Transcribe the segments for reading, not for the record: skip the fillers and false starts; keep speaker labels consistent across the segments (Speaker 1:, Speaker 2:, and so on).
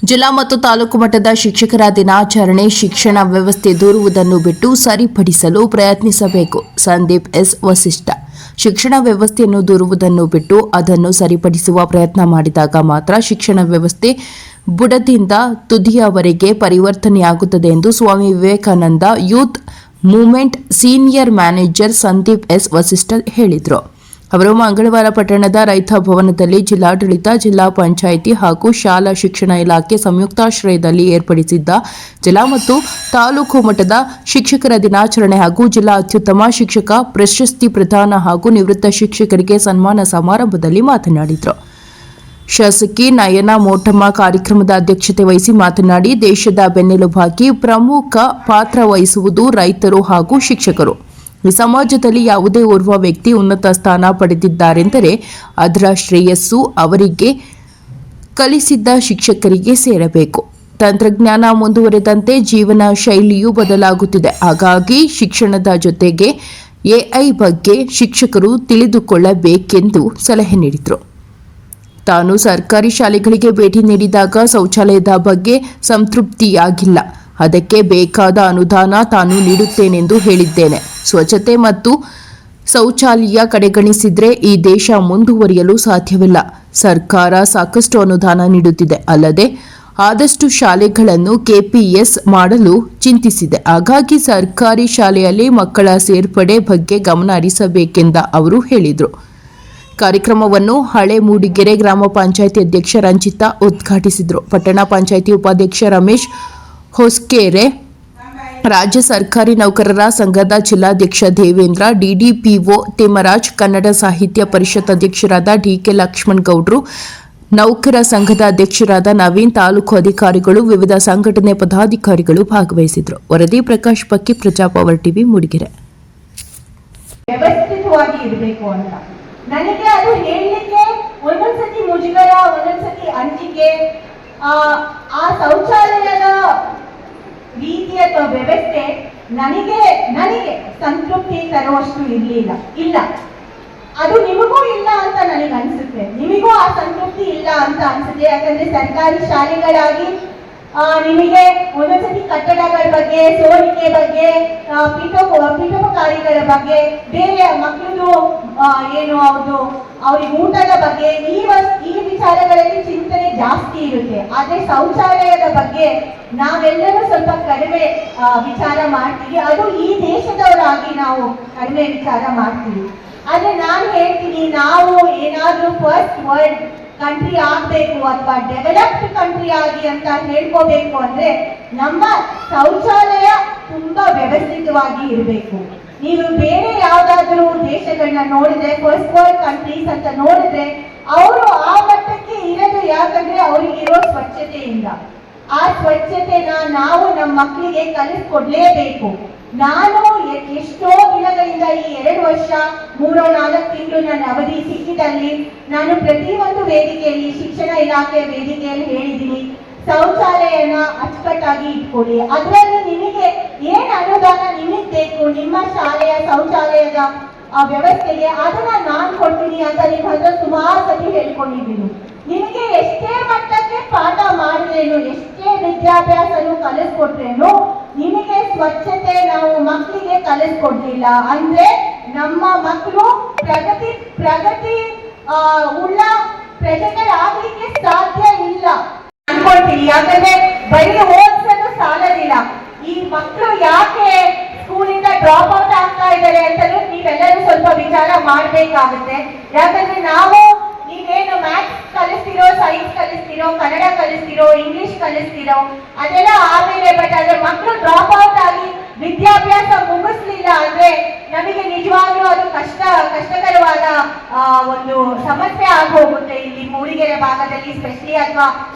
Speaker 1: ಜಿಲ್ಲಾ ಮತ್ತು ತಾಲೂಕು ಮಟ್ಟದ ಶಿಕ್ಷಕರ ದಿನಾಚರಣೆ ಶಿಕ್ಷಣ ವ್ಯವಸ್ಥೆ ದೂರುವುದನ್ನು ಬಿಟ್ಟು ಸರಿಪಡಿಸಲು ಪ್ರಯತ್ನಿಸಬೇಕು. ಸಂದೀಪ್ ಎಸ್ ವಸಿಷ್ಠ. ಶಿಕ್ಷಣ ವ್ಯವಸ್ಥೆಯನ್ನು ದೂರುವುದನ್ನು ಬಿಟ್ಟು ಅದನ್ನು ಸರಿಪಡಿಸುವ ಪ್ರಯತ್ನ ಮಾಡಿದಾಗ ಮಾತ್ರ ಶಿಕ್ಷಣ ವ್ಯವಸ್ಥೆ ಬುಡದಿಂದ ತುದಿಯವರೆಗೆ ಪರಿವರ್ತನೆಯಾಗುತ್ತದೆ ಎಂದು Swami Vivekananda youth movement senior manager Sandeep S Vasishtha ಹೇಳಿದರು. ಅವರು ಮಂಗಳವಾರ ಪಟ್ಟಣದ ರೈತ ಭವನದಲ್ಲಿ ಜಿಲ್ಲಾಡಳಿತ, ಜಿಲ್ಲಾ ಪಂಚಾಯಿತಿ ಹಾಗೂ ಶಾಲಾ ಶಿಕ್ಷಣ ಇಲಾಖೆ ಸಂಯುಕ್ತಾಶ್ರಯದಲ್ಲಿ ಏರ್ಪಡಿಸಿದ್ದ ಜಿಲ್ಲಾ ಮತ್ತು ತಾಲೂಕು ಮಟ್ಟದ ಶಿಕ್ಷಕರ ದಿನಾಚರಣೆ ಹಾಗೂ ಜಿಲ್ಲಾ ಅತ್ಯುತ್ತಮ ಶಿಕ್ಷಕ ಪ್ರಶಸ್ತಿ ಪ್ರದಾನ ಹಾಗೂ ನಿವೃತ್ತ ಶಿಕ್ಷಕರಿಗೆ ಸನ್ಮಾನ ಸಮಾರಂಭದಲ್ಲಿ ಮಾತನಾಡಿದರು. ಶಾಸಕಿ ನಯನ ಮೋಟಮ್ಮ ಕಾರ್ಯಕ್ರಮದ ಅಧ್ಯಕ್ಷತೆ ವಹಿಸಿ ಮಾತನಾಡಿ, ದೇಶದ ಬೆನ್ನೆಲುಬಾಗಿ ಪ್ರಮುಖ ಪಾತ್ರ ವಹಿಸುವುದು ರೈತರು ಹಾಗೂ ಶಿಕ್ಷಕರು. ಈ ಸಮಾಜದಲ್ಲಿ ಯಾವುದೇ ಓರ್ವ ವ್ಯಕ್ತಿ ಉನ್ನತ ಸ್ಥಾನ ಪಡೆದಿದ್ದಾರೆಂದರೆ ಅದರ ಶ್ರೇಯಸ್ಸು ಅವರಿಗೆ ಕಲಿಸಿದ್ದ ಶಿಕ್ಷಕರಿಗೆ ಸೇರಬೇಕು. ತಂತ್ರಜ್ಞಾನ ಮುಂದುವರೆದಂತೆ ಜೀವನ ಶೈಲಿಯೂ ಬದಲಾಗುತ್ತಿದೆ. ಹಾಗಾಗಿ ಶಿಕ್ಷಣದ ಜೊತೆಗೆ ಎಐ ಬಗ್ಗೆ ಶಿಕ್ಷಕರು ತಿಳಿದುಕೊಳ್ಳಬೇಕೆಂದು ಸಲಹೆ ನೀಡಿದರು. ತಾನು ಸರ್ಕಾರಿ ಶಾಲೆಗಳಿಗೆ ಭೇಟಿ ನೀಡಿದಾಗ ಶೌಚಾಲಯದ ಬಗ್ಗೆ ಸಂತೃಪ್ತಿಯಾಗಿಲ್ಲ. ಅದಕ್ಕೆ ಬೇಕಾದ ಅನುದಾನ ತಾನು ನೀಡುತ್ತೇನೆಂದು ಹೇಳಿದ್ದೇನೆ. ಸ್ವಚ್ಛತೆ ಮತ್ತು ಶೌಚಾಲಯ ಕಡೆಗಣಿಸಿದ್ರೆ ಈ ದೇಶ ಮುಂದುವರಿಯಲು ಸಾಧ್ಯವಿಲ್ಲ. ಸರ್ಕಾರ ಸಾಕಷ್ಟು ಅನುದಾನ ನೀಡುತ್ತಿದೆ. ಅಲ್ಲದೆ ಆದಷ್ಟು ಶಾಲೆಗಳನ್ನು ಕೆಪಿಎಸ್ ಮಾಡಲು ಚಿಂತಿಸಿದೆ. ಹಾಗಾಗಿ ಸರ್ಕಾರಿ ಶಾಲೆಯಲ್ಲಿ ಮಕ್ಕಳ ಸೇರ್ಪಡೆ ಬಗ್ಗೆ ಗಮನ ಹರಿಸಬೇಕೆಂದ ಅವರು ಹೇಳಿದರು. ಕಾರ್ಯಕ್ರಮವನ್ನು ಹಳೆ ಮೂಡಿಗೆರೆ ಗ್ರಾಮ ಪಂಚಾಯಿತಿ ಅಧ್ಯಕ್ಷ ರಂಜಿತಾ ಉದ್ಘಾಟಿಸಿದರು. ಪಟ್ಟಣ ಪಂಚಾಯಿತಿ ಉಪಾಧ್ಯಕ್ಷ ರಮೇಶ್ ಹೊಸ್ಕೆರೆ, ರಾಜ್ಯ ಸರ್ಕಾರಿ ನೌಕರರ ಸಂಘದ ಜಿಲ್ಲಾಧ್ಯಕ್ಷ ದೇವೇಂದ್ರ, ಡಿಡಿಪಿಒ ತಿಮ್ಮರಾಜ್, ಕನ್ನಡ ಸಾಹಿತ್ಯ ಪರಿಷತ್ ಅಧ್ಯಕ್ಷರಾದ ಡಿಕೆ ಲಕ್ಷ್ಮಣ್ ಗೌಡ್ರು, ನೌಕರ ಸಂಘದ ಅಧ್ಯಕ್ಷರಾದ ನವೀನ್, ತಾಲೂಕು ಅಧಿಕಾರಿಗಳು, ವಿವಿಧ ಸಂಘಟನೆ ಪದಾಧಿಕಾರಿಗಳು ಭಾಗವಹಿಸಿದರು. ವರದಿ ಪ್ರಕಾಶ್ ಪಕ್ಕಿ, ಪ್ರಜಾಪವರ್ ಟಿವಿ, ಮೂಡಿಗೆರೆ.
Speaker 2: ವ್ಯವಸ್ಥಿತವಾಗಿ ಇರಬೇಕು ಅಂತ ನನಗೆ ಅದು ಹೇಳಲಿಕ್ಕೆ ಒಂದೊಂದ್ಸತಿ ಮುಜುಗರ, ಒಂದೊಂದ್ಸತಿ ಅಂಜಿಕೆ. ಆ ಶೌಚಾಲಯದ ರೀತಿ ಅಥವಾ ವ್ಯವಸ್ಥೆ ನನಗೆ ಸಂತೃಪ್ತಿ ತರುವಷ್ಟು ಇಲ್ಲ. ಅದು ನಿಮಗೂ ಇಲ್ಲ ಅಂತ ನನಗೆ ಅನ್ಸುತ್ತೆ. ನಿಮಗೂ ಆ ಸಂತೃಪ್ತಿ ಇಲ್ಲ ಅಂತ ಅನ್ಸುತ್ತೆ. ಯಾಕಂದ್ರೆ ಸರ್ಕಾರಿ ಶಾಲೆಗಳಾಗಿ ನಿಮಗೆ ಒಂದೊಂದ್ಸತಿ ಕಟ್ಟಡಗಳ ಬಗ್ಗೆ, ಸೋರಿಕೆ ಬಗ್ಗೆ, ಪೀಠೋಪಕಾರಿಗಳ ಬಗ್ಗೆ, ಬೇರೆ ಮಕ್ಕಳದು ಏನು ಅವ್ರಿಗೆ ಊಟದ ಬಗ್ಗೆ ಈ ವಿಚಾರಗಳಲ್ಲಿ ಚಿಂತನೆ ಜಾಸ್ತಿ ಇರುತ್ತೆ. ಆದ್ರೆ ಶೌಚಾಲಯದ ಬಗ್ಗೆ ನಾವೆಲ್ಲರೂ ಸ್ವಲ್ಪ ಕಡಿಮೆ ವಿಚಾರ ಮಾಡ್ತೀವಿ. ಅದು ಈ ದೇಶದವರಾಗಿ ನಾವು ಕಡಿಮೆ ವಿಚಾರ ಮಾಡ್ತೀವಿ. ಆದ್ರೆ ನಾನು ಹೇಳ್ತೀನಿ, ನಾವು ಏನಾದ್ರೂ ಫಸ್ಟ್ ವರ್ಲ್ಡ್ ಕಂಟ್ರಿ ಆಗ್ಬೇಕು ಅಥವಾ ಡೆವಲಪ್ಡ್ ಕಂಟ್ರಿ ಆಗಿ ಅಂತ ಹೇಳ್ಕೋಬೇಕು ಅಂದ್ರೆ ನಮ್ಮ ಶೌಚಾಲಯ ತುಂಬಾ ವ್ಯವಸ್ಥಿತವಾಗಿ ಇರಬೇಕು. ನೀವು ಬೇರೆ ಯಾವ್ದಾದ್ರು ದೇಶಗಳನ್ನ ನೋಡಿದ್ರೆ, ಫಸ್ಟ್ ವರ್ಲ್ಡ್ ಕಂಟ್ರೀಸ್ ಅಂತ ನೋಡಿದ್ರೆ, ಅವರು ಆ ಮಟ್ಟಕ್ಕೆ ಇರೋದು ಯಾಕಂದ್ರೆ ಅವರಿಗಿರೋ ಸ್ವಚ್ಛತೆಯಿಂದ. ಆ ಸ್ವಚ್ಛತೆನ ನಾವು ನಮ್ಮ ಮಕ್ಕಳಿಗೆ ಕಲಿಸ್ಕೊಡ್ಲೇಬೇಕು. ನಾನು ಎಷ್ಟೋ ದಿನಗಳಿಂದ ಈ 2 ವರ್ಷ 3-4 ತಿಂಗಳು ನನ್ನ ಅವಧಿ ಸಿಕ್ಕಿದಲ್ಲಿ ನಾನು ಪ್ರತಿಯೊಂದು ವೇದಿಕೆಯಲ್ಲಿ, ಶಿಕ್ಷಣ ಇಲಾಖೆ ವೇದಿಕೆಯಲ್ಲಿ ಹೇಳಿದ್ದೀನಿ, ಶೌಚಾಲಯನ ಅಚ್ಚುಕಟ್ಟಾಗಿ ಇಟ್ಕೊಳ್ಳಿ. ಅದರಲ್ಲಿ ನಿಮಗೆ ಏನ್ ಅನುದಾನ ನಿಮಗೆ ಬೇಕು ನಿಮ್ಮ ಶಾಲೆಯ ಶೌಚಾಲಯದ ವ್ಯವಸ್ಥೆಗೆ, ಅದನ್ನ ನಾನು ಕೊಡ್ತೀನಿ ಅಂತ ನಿಮ್ಮ ಹತ್ರ ಸುಮಾರು ಸತಿ ಹೇಳ್ಕೊಂಡಿದ್ದೀನಿ. ನಿಮಗೆ ಎಷ್ಟೇ ಮಟ್ಟಕ್ಕೆ ಪಾಠ ಮಾಡಿದ್ರೇನು, ಎಷ್ಟೇ ವಿದ್ಯಾಭ್ಯಾಸನು ಕಲಿಸ್ಕೊಟ್ರೇನು, ನಿಮಗೆ ಸ್ವಚ್ಛತೆ ನಾವು ಮಕ್ಕಳಿಗೆ ಕಲಿಸ್ಕೊಡ್ಲಿಲ್ಲ ಅಂದ್ರೆ ನಮ್ಮ ಮಕ್ಕಳು ಪ್ರಗತಿ ಉಳ್ಳ ಪ್ರಜೆಗಳಾಗ್ಲಿಕ್ಕೆ ಸಾಧ್ಯ ಇಲ್ಲ ಅನ್ಕೊಳ್ತೀನಿ. ಯಾಕಂದ್ರೆ ಬರೀ ಓದಿಸಲು ಸಾಲದಿಲ್ಲ. ಈ ಮಕ್ಕಳು ಯಾಕೆ ಸ್ಕೂಲಿಂದ ಡ್ರಾಪ್ ಔಟ್ ಆಗ್ತಾ ಇದ್ದಾರೆ ಅಂತಲೂ ನೀವೆಲ್ಲರೂ ಸ್ವಲ್ಪ ವಿಚಾರ ಮಾಡ್ಬೇಕಾಗುತ್ತೆ. ಯಾಕಂದ್ರೆ ನಾವು ನೀವೇನು ಮ್ಯಾಥ್ಸ್ ಕಲಿಸ್ತಿರೋ, ಸೈನ್ಸ್ ಕಲಿಸ್ತಿರೋ, ಕನ್ನಡ ಕಲಿಸ್ತಿರೋ, ಇಂಗ್ಲಿಷ್ ಕಲಿಸ್ತಿರೋ ಅದೆಲ್ಲ ಆಮೇಲೆ. ಬಟ್ ಅದ್ರ ಮಕ್ಕಳು ಡ್ರಾಪ್ ಔಟ್ ಆಗಿ ವಿದ್ಯಾಭ್ಯಾಸ ಮುಗಿಸ್ಲಿಲ್ಲ ಅಂದ್ರೆ ನಮಗೆ ನಿಜವಾಗ್ಲೂ ಅದು ಕಷ್ಟಕರವಾದ ಒಂದು ಸಮಸ್ಯೆ ಆಗೋಗುತ್ತೆ. ಇಲ್ಲಿ ಮೂಡಿಗೆರೆ ಭಾಗದಲ್ಲಿ ಸ್ಪೆಷಲಿ ಅಥವಾ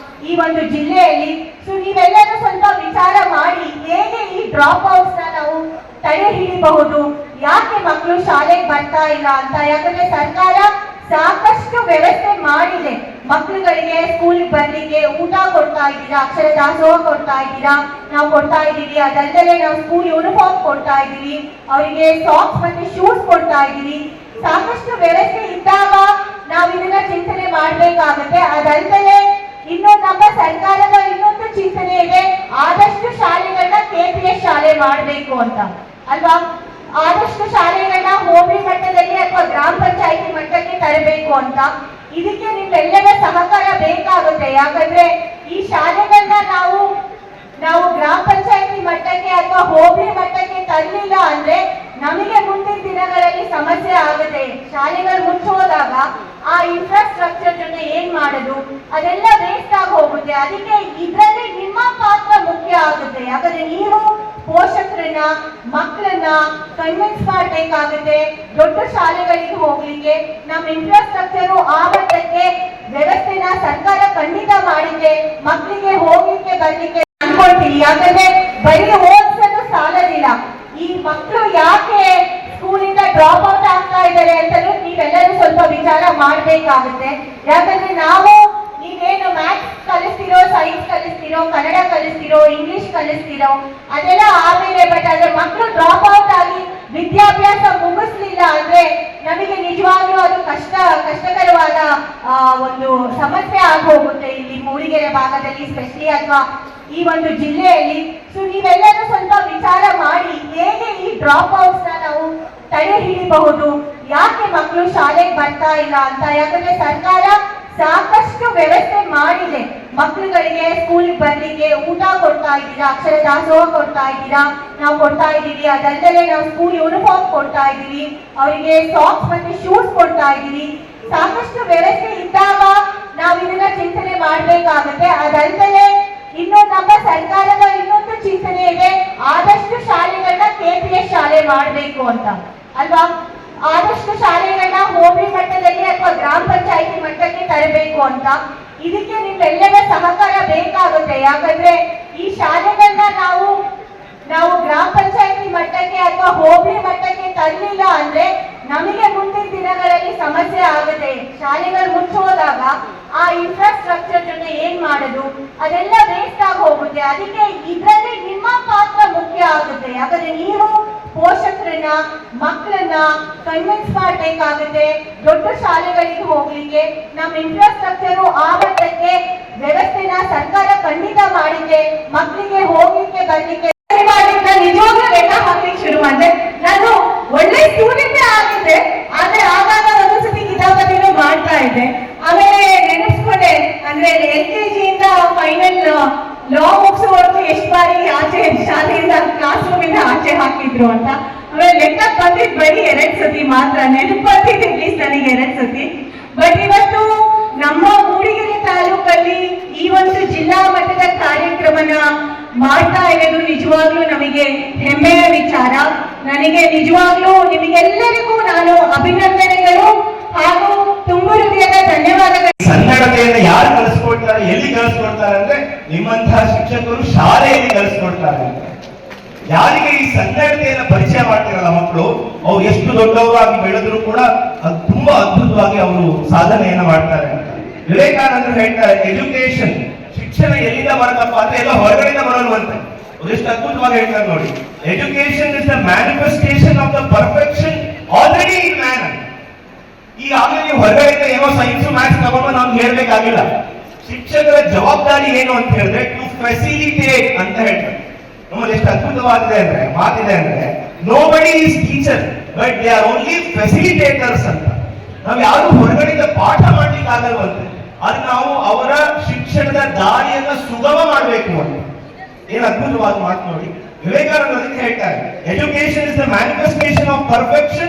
Speaker 2: ಈ ಒಂದು ಜಿಲ್ಲೆಯಲ್ಲಿ. ಸೊ ನೀವೆಲ್ಲರೂ ಸ್ವಲ್ಪ ವಿಚಾರ ಮಾಡಿ ಹೇಗೆ ಈ ಡ್ರಾಪ್ ಔಟ್ಸ್ ನ ನಾವು ತಡೆ ಹಿಡಿಬಹುದು, ಯಾಕೆ ಮಕ್ಕಳು ಶಾಲೆಗೆ ಬರ್ತಾ ಇಲ್ಲ ಅಂತ. ಯಾಕಂದ್ರೆ ಸರ್ಕಾರ ಸಾಕಷ್ಟು ವ್ಯವಸ್ಥೆ ಮಾಡಿದೆ. ಮಕ್ಕಳುಗಳಿಗೆ ಸ್ಕೂಲ್ ಬರ್ಲಿಕ್ಕೆ ಊಟ ಕೊಡ್ತಾ ಇದ್ದೀರಾ, ಅಕ್ಷರ ದಾಸೋಹ ಕೊಡ್ತಾ ಇದ್ದೀರಾ, ನಾವು ಕೊಡ್ತಾ ಇದ್ದೀವಿ. ಅದಲ್ಲದೆ ನಾವು ಸ್ಕೂಲ್ ಯೂನಿಫಾರ್ಮ್ ಕೊಡ್ತಾ ಇದ್ದೀವಿ, ಅವರಿಗೆ ಸಾಕ್ಸ್ ಮತ್ತೆ ಶೂಸ್ ಕೊಡ್ತಾ ಇದ್ದೀವಿ. ಸಾಕಷ್ಟು ವ್ಯವಸ್ಥೆ ಇದ್ದಾಗ ನಾವು ಇದನ್ನ ಚಿಂತನೆ ಮಾಡ್ಬೇಕಾಗುತ್ತೆ. ಅದಲ್ಲದೆ ಇನ್ನು ನಮ್ಮ ಸರ್ಕಾರದ ಇನ್ನು ಚಿಂತನೆ ಇದೆ, ಆದಷ್ಟು ಶಾಲೆಗಳನ್ನ KPS ಶಾಲೆ ಮಾಡಬೇಕು ಅಂತ ಅಲ್ವಾ. ಆದಷ್ಟು ಶಾಲೆಗಳನ್ನ ಹೋಬಳಿ ಮಟ್ಟದಲ್ಲಿ ಅಥವಾ ಗ್ರಾಮ ಪಂಚಾಯಿತಿ ಮಟ್ಟಕ್ಕೆ ತರಬೇಕು ಅಂತ. ಇದಕ್ಕೆ ನಿಮ್ಮೆಲ್ಲರ ಸಹಕಾರ ಬೇಕಾಗುತ್ತೆ. ಯಾಕಂದ್ರೆ ಈ ಶಾಲೆಗಳನ್ನ ನಾವು ಗ್ರಾಮ ಪಂಚಾಯಿತಿ ಮಟ್ಟಕ್ಕೆ ಅಥವಾ ಹೋಬಳಿ ಮಟ್ಟಕ್ಕೆ ತರಲಿಲ್ಲ ಅಂದ್ರೆ ನಮಗೆ ಮುಂದಿನ ದಿನಗಳಲ್ಲಿ ಸಮಸ್ಯೆ ಆಗುತ್ತೆ. ಶಾಲೆಗಳು ಮುಚ್ಚೋದಾಗ ಆ ಇನ್ಫ್ರಾಸ್ಟ್ರಕ್ಚರ್ ಜೊತೆ ಏನ್ ಮಾಡೋದು, ಅದೆಲ್ಲ ವೇಸ್ಟ್ ಆಗಿ ಹೋಗುತ್ತೆ. ಅದಕ್ಕೆ ಇದರಲ್ಲಿ ನಿಮ್ಮ ಪಾತ್ರ ಮುಖ್ಯ ಆಗುತ್ತೆ. ಯಾಕಂದ್ರೆ ನೀವು ಪೋಷಕರನ್ನ ಮಕ್ಕಳನ್ನ ಕನ್ವಿನ್ಸ್ ಮಾಡ್ಬೇಕಾಗುತ್ತೆ ದೊಡ್ಡ ಶಾಲೆಗಳಿಗೆ ಹೋಗ್ಲಿಕ್ಕೆ. ನಮ್ಮ ಇನ್ಫ್ರಾಸ್ಟ್ರಕ್ಚರ್ ಆ ಮಟ್ಟಕ್ಕೆ ವ್ಯವಸ್ಥೆನ ಸರ್ಕಾರ ಖಂಡಿತ ಮಾಡಿದೆ, ಮಕ್ಕಳಿಗೆ ಹೋಗ್ಲಿಕ್ಕೆ ಬರ್ಲಿಕ್ಕೆ ಅನ್ಕೊಳ್ತೀನಿ. ಯಾಕಂದ್ರೆ ಬರೀ ಓದ್ಸಲು ಸಾಲದಿಲ್ಲ. ಈ ಮಕ್ಕಳು ಯಾಕೆ ಸ್ಕೂಲಿಂದ ಡ್ರಾಪ್ ಔಟ್ ಆಗ್ತಾ ಇದ್ದಾರೆ ಅಂತಲೂ ನೀವೆಲ್ಲರೂ ಸ್ವಲ್ಪ ವಿಚಾರ ಮಾಡ್ಬೇಕಾಗುತ್ತೆ. ಯಾಕಂದ್ರೆ ನೀವೇನು ಮ್ಯಾಥ್ಸ್ ಕಲಿಸ್ತಿರೋ, ಸೈನ್ಸ್ ಕಲಿಸ್ತಿರೋ, ಕನ್ನಡ ಕಲಿಸ್ತಿರೋ, ಇಂಗ್ಲಿಷ್ ಕಲಿಸ್ತಿರೋ ಅದೆಲ್ಲ ಆಮೇಲೆ. ಬಟ್ ಆದ್ರೆ ಮಕ್ಕಳು ಡ್ರಾಪ್ ಔಟ್ ಆಗಿ ವಿದ್ಯಾಭ್ಯಾಸ ಮುಗಿಸ್ಲಿಲ್ಲ ಅಂದ್ರೆ ನಮಗೆ ನಿಜವಾಗ್ಲೂ ಅದು ಕಷ್ಟಕರವಾದ ಒಂದು ಸಮಸ್ಯೆ ಆಗೋಗುತ್ತೆ ಇಲ್ಲಿ ಮೂಡಿಗೆರೆ ಭಾಗದಲ್ಲಿ ಸ್ಪೆಷಲಿ ಅಥವಾ ಈ ಒಂದು ಜಿಲ್ಲೆಯಲ್ಲಿ. ಸೊ ನೀವೆಲ್ಲರೂ ಸ್ವಲ್ಪ ವಿಚಾರ ಮಾಡಿ ಹೇಗೆ ಈ ಡ್ರಾಪ್ ಔಟ್ಸ್ ನಾವು ತಡೆ ಹಿಡಿಬಹುದು, ಯಾಕೆ ಮಕ್ಕಳು ಶಾಲೆಗೆ ಬರ್ತಾ ಇಲ್ಲ ಅಂತ. ಯಾಕಂದ್ರೆ ಸರ್ಕಾರ ಸಾಕಷ್ಟು ವ್ಯವಸ್ಥೆ ಮಾಡಿದೆ ಮಕ್ಕಳುಗಳಿಗೆ ಸ್ಕೂಲ್ಗೆ ಬರ್ಲಿಕ್ಕೆ. ಊಟ ಕೊಡ್ತಾ ಇದ್ದೀರಾ, ಅಕ್ಷರ ದಾಸೋಹ ಕೊಡ್ತಾ ಇದ್ದೀರಾ, ನಾವು ಕೊಡ್ತಾ ಇದ್ದೀವಿ. ಅದಲ್ಲದೆ ನಾವು ಸ್ಕೂಲ್ ಯೂನಿಫಾರ್ಮ್ ಕೊಡ್ತಾ ಇದ್ದೀವಿ, ಅವರಿಗೆ ಸಾಕ್ಸ್ ಮತ್ತೆ ಶೂಸ್ ಕೊಡ್ತಾ ಇದ್ದೀವಿ. ಸಾಕಷ್ಟು ವ್ಯವಸ್ಥೆ ಇದ್ದಾಗ ನಾವು ಇದನ್ನ ಚಿಂತನೆ ಮಾಡ್ಬೇಕಾಗುತ್ತೆ. ಅದಲ್ಲದೆ ನಮ್ಮ ಸರ್ಕಾರದ ಇನ್ನೊಂದು ಚಿಂತನೆ ಇದೆ, ಆದಷ್ಟು ಶಾಲೆಗಳನ್ನ KPS ಶಾಲೆ ಮಾಡಬೇಕು ಅಂತ ಅಲ್ವಾ. ಆದಷ್ಟು ಶಾಲೆಗಳನ್ನ ಹೋಬಳಿ ಮಟ್ಟದಲ್ಲಿ ಅಥವಾ ಗ್ರಾಮ ಪಂಚಾಯಿತಿ ಮಟ್ಟಕ್ಕೆ ತರಬೇಕು ಅಂತ. ಇದಕ್ಕೆ ನಿಮ್ಮೆಲ್ಲರ ಸಹಕಾರ ಬೇಕಾಗುತ್ತೆ. ಯಾಕಂದ್ರೆ ಈ ಶಾಲೆಗಳನ್ನ ನಾವು ಗ್ರಾಮ ಪಂಚಾಯಿತಿ ಮಟ್ಟಕ್ಕೆ ಅಥವಾ ಹೋಬಳಿ ಮಟ್ಟಕ್ಕೆ ತರಲಿಲ್ಲ ಅಂದ್ರೆ ನಮಗೆ ಮುಂದಿನ ದಿನಗಳಲ್ಲಿ ಸಮಸ್ಯೆ ಆಗುತ್ತೆ. ಶಾಲೆಗಳು ಮುಚ್ಚೋದಾಗ ಆ ಇನ್ಫ್ರಾಸ್ಟ್ರಕ್ಚರ್ ಜೊತೆ ಏನ್ ಮಾಡೋದು, ಅದೆಲ್ಲ ವೇಸ್ಟ್ ಆಗಿ ಹೋಗುತ್ತೆ. ಅದಕ್ಕೆ ಇದರಲ್ಲಿ ನಿಮ್ಮ ಪಾತ್ರ ಮುಖ್ಯ ಆಗುತ್ತೆ. ಯಾಕಂದ್ರೆ ನೀವು ಪೋಷಕರನ್ನ ಮಕ್ಕಳನ್ನ ಕನ್ವಿನ್ಸ್ ಮಾಡ್ಬೇಕಾಗುತ್ತೆ ದೊಡ್ಡ ಶಾಲೆಗಳಿಗೆ ಹೋಗ್ಲಿಕ್ಕೆ. ನಮ್ಮ ಇನ್ಫ್ರಾಸ್ಟ್ರಕ್ಚರ್ ಆ ಮಟ್ಟಕ್ಕೆ ವ್ಯವಸ್ಥೆನ ಸರ್ಕಾರ ಖಂಡಿತ ಮಾಡಿದೆ, ಮಕ್ಕಳಿಗೆ ಹೋಗ್ಲಿಕ್ಕೆ ಬರ್ಲಿಕ್ಕೆ ನಿಜವಾಗ್ಲೂ ಲೆಕ್ಕ ಹಾಕ್ಲಿಕ್ಕೆ ಶುರು ಮಾಡಿದೆ. ನಾನು ಒಳ್ಳೆ ಸ್ಟೂಡೆಂಟ್ ಆಗಿದ್ದೆ, ಆದ್ರೆ ಆಗಾಗ ಒಂದೊಂದ್ಸತಿ ಕಿತಾಪತಿನೂ ಮಾಡ್ತಾ ಇದ್ದೆ. ಆಮೇಲೆ ನೆನೆಸ್ಕೊಂಡೆ, ಅಂದ್ರೆ LKG ಇಂದ ಫೈನಲ್ ಲಾ ಮುಗಿಸೋವರೆಗೂ ಎಷ್ಟು ಬಾರಿ ಆಚೆ ಶಾಲೆಯಿಂದ ಕ್ಲಾಸ್ ರೂಮ್ ಇಂದ ಆಚೆ ಹಾಕಿದ್ರು ಅಂತ. ಆಮೇಲೆ ಲೆಕ್ಕ ಬಂದಿದ್ ಬರೀ 2 ಸತಿ ಮಾತ್ರ, ನೆನಪು ಬರ್ತಿದೆ ಅಟ್ಲೀಸ್ಟ್ ನನಗೆ 2 ಸತಿ. ಬಟ್ ಇವತ್ತು ನಮ್ಮ ಮೂಡಿಗೆರೆ ತಾಲೂಕಲ್ಲಿ ಈ ಒಂದು ಜಿಲ್ಲಾ ಮಟ್ಟದ ಕಾರ್ಯಕ್ರಮನ ಮಾಡ್ತಾ ಇರೋದು ನಿಜವಾಗ್ಲೂ ನಮಗೆ ಹೆಮ್ಮೆಯ ವಿಚಾರ. ನನಗೆ ನಿಜವಾಗ್ಲೂ ನಿಮಗೆಲ್ಲರಿಗೂ ನಾನು ಅಭಿನಂದನೆಗಳು ಹಾಗೂ ತುಂಬು ಹೃದಯದ ಧನ್ಯವಾದಗಳು.
Speaker 3: ಕನ್ನಡತೆಯನ್ನು ಯಾರು ಕಲಿಸ್ಕೊಡ್ತಾರೆ, ಎಲ್ಲಿ ಕಲಿಸ್ಕೊಡ್ತಾರೆ ಅಂದ್ರೆ ನಿಮ್ಮಂತಹ ಶಿಕ್ಷಕರು ಶಾಲೆಯಲ್ಲಿ ಕಲಿಸ್ಕೊಡ್ತಾರೆ. ಯಾರಿಗೆ ಈ ಸಂಘಟನೆಯನ್ನು ಪರಿಚಯ ಮಾಡ್ತಿರಲ್ಲ ಮಕ್ಕಳು, ಅವ್ರು ಎಷ್ಟು ದೊಡ್ಡವರಾಗಿ ಬೆಳೆದ್ರು ಕೂಡ ಅದು ತುಂಬಾ ಅದ್ಭುತವಾಗಿ ಅವರು ಸಾಧನೆಯನ್ನ ಮಾಡ್ತಾರೆ ಅಂತ. ವಿವೇಕಾನಂದರು ಹೇಳ್ತಾರೆ, ಎಜುಕೇಶನ್ ಶಿಕ್ಷಣ ಎಲ್ಲಿಂದ ಬರತ್ತಪ್ಪ ಅಂದ್ರೆ ಎಲ್ಲ ಹೊರಗಡೆಯಿಂದ ಬರಲ್ವಂತೆ. ಎಷ್ಟು ಅದ್ಭುತವಾಗಿ ಹೇಳ್ತಾರೆ ನೋಡಿ. Education is the manifestation of the perfection already in man. ಈಗಾಗಲೇ ನೀವು ಹೊರಗಡೆಯಿಂದ ಏನೋ ಸೈನ್ಸ್ ಮ್ಯಾಥ್ಸ್ ತಗೊಂಡು ನಾವು ಹೇಳ್ಬೇಕಾಗಿಲ್ಲ. ಶಿಕ್ಷಕರ ಜವಾಬ್ದಾರಿ ಏನು ಅಂತ ಹೇಳಿದ್ರೆ ಟು ಫೆಸಿಲಿಟೇಟ್ ಅಂತ ಹೇಳ್ತಾರೆ. ನಮ್ಮಲ್ಲಿ ಎಷ್ಟು ಅದ್ಭುತವಾಗಿದೆ ಅಂದ್ರೆ ಮಾತಿದೆ ಅಂದ್ರೆ nobody is teacher but they are only facilitators ಅಂತ. ನಾವು ಯಾರು ಹೊರಗಡೆಯಿಂದ ಪಾಠ ಮಾಡ್ಲಿಕ್ಕೆ ಆಗಲ್ವಂತೆ, ಅದು ನಾವು ಅವರ ಶಿಕ್ಷಣದ ದಾರಿಯನ್ನ ಸುಗಮ ಮಾಡಬೇಕು ಅಂತ. ಏನ್ ಅದ್ಭುತವಾದ ಮಾತು ನೋಡಿ. ವಿವೇಕಾನಂದ ಅದಕ್ಕೆ ಹೇಳ್ತಾರೆ, education is the manifestation of perfection